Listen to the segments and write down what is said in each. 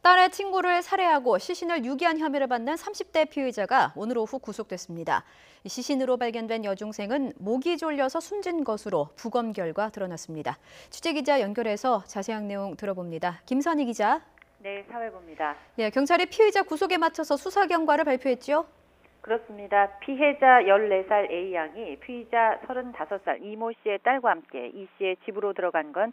딸의 친구를 살해하고 시신을 유기한 혐의를 받는 30대 피의자가 오늘 오후 구속됐습니다. 시신으로 발견된 여중생은 목이 졸려서 숨진 것으로 부검 결과 드러났습니다. 취재기자 연결해서 자세한 내용 들어봅니다. 김선희 기자. 네, 사회부입니다. 경찰이 피의자 구속에 맞춰서 수사 결과를 발표했죠? 그렇습니다. 피해자 14살 A양이 피의자 35살 이모 씨의 딸과 함께 이 씨의 집으로 들어간 건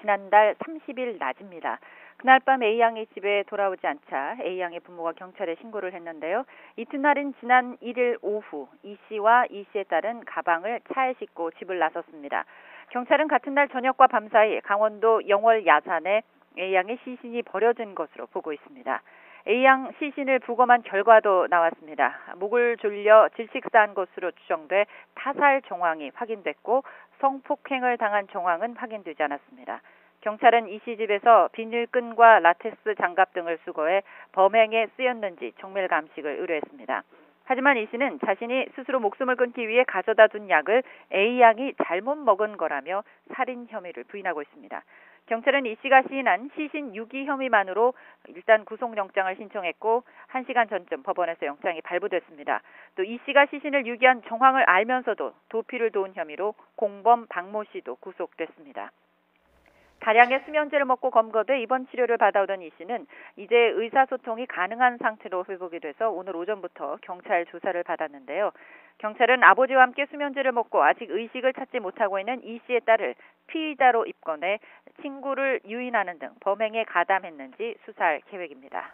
지난달 30일 낮입니다. 그날 밤 A양이 집에 돌아오지 않자 A양의 부모가 경찰에 신고를 했는데요. 이튿날인 지난 1일 오후 이 씨와 이 씨의 딸은 가방을 차에 싣고 집을 나섰습니다. 경찰은 같은 날 저녁과 밤사이 강원도 영월 야산에 A양의 시신이 버려진 것으로 보고 있습니다. A양 시신을 부검한 결과도 나왔습니다. 목을 졸려 질식사한 것으로 추정돼 타살 정황이 확인됐고 성폭행을 당한 정황은 확인되지 않았습니다. 경찰은 이 씨 집에서 비닐끈과 라텍스 장갑 등을 수거해 범행에 쓰였는지 정밀 감식을 의뢰했습니다. 하지만 이 씨는 자신이 스스로 목숨을 끊기 위해 가져다 둔 약을 A양이 잘못 먹은 거라며 살인 혐의를 부인하고 있습니다. 경찰은 이 씨가 시인한 시신 유기 혐의만으로 일단 구속영장을 신청했고 1시간 전쯤 법원에서 영장이 발부됐습니다. 또 이 씨가 시신을 유기한 정황을 알면서도 도피를 도운 혐의로 공범 박모 씨도 구속됐습니다. 다량의 수면제를 먹고 검거돼 입원 치료를 받아오던 이 씨는 이제 의사소통이 가능한 상태로 회복이 돼서 오늘 오전부터 경찰 조사를 받았는데요. 경찰은 아버지와 함께 수면제를 먹고 아직 의식을 찾지 못하고 있는 이 씨의 딸을 피의자로 입건해 친구를 유인하는 등 범행에 가담했는지 수사할 계획입니다.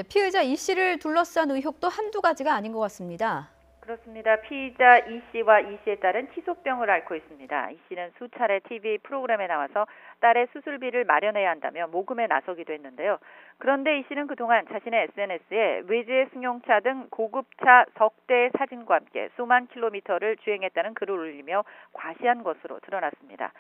피의자 이 씨를 둘러싼 의혹도 한두 가지가 아닌 것 같습니다. 그렇습니다. 피의자 이 씨와 이 씨의 딸은 치소병을 앓고 있습니다. 이 씨는 수차례 TV 프로그램에 나와서 딸의 수술비를 마련해야 한다며 모금에 나서기도 했는데요. 그런데 이 씨는 그동안 자신의 SNS에 외제 승용차 등 고급차 석 대의 사진과 함께 수만 킬로미터를 주행했다는 글을 올리며 과시한 것으로 드러났습니다.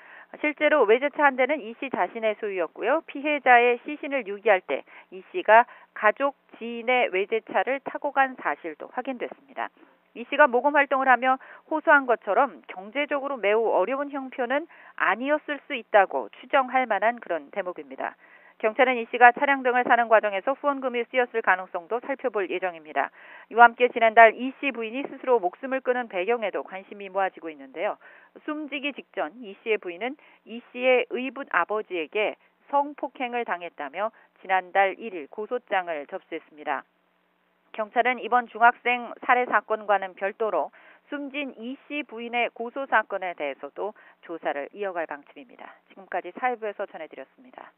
실제로 외제차 한 대는 이 씨 자신의 소유였고요. 피해자의 시신을 유기할 때 이 씨가 가족 지인의 외제차를 타고 간 사실도 확인됐습니다. 이 씨가 모금 활동을 하며 호소한 것처럼 경제적으로 매우 어려운 형편은 아니었을 수 있다고 추정할 만한 그런 대목입니다. 경찰은 이 씨가 차량 등을 사는 과정에서 후원금이 쓰였을 가능성도 살펴볼 예정입니다. 이와 함께 지난달 이 씨 부인이 스스로 목숨을 끊은 배경에도 관심이 모아지고 있는데요. 숨지기 직전 이 씨의 부인은 이 씨의 의붓 아버지에게 성폭행을 당했다며 지난달 1일 고소장을 접수했습니다. 경찰은 이번 중학생 살해 사건과는 별도로 숨진 이 씨 부인의 고소 사건에 대해서도 조사를 이어갈 방침입니다. 지금까지 사회부에서 전해드렸습니다.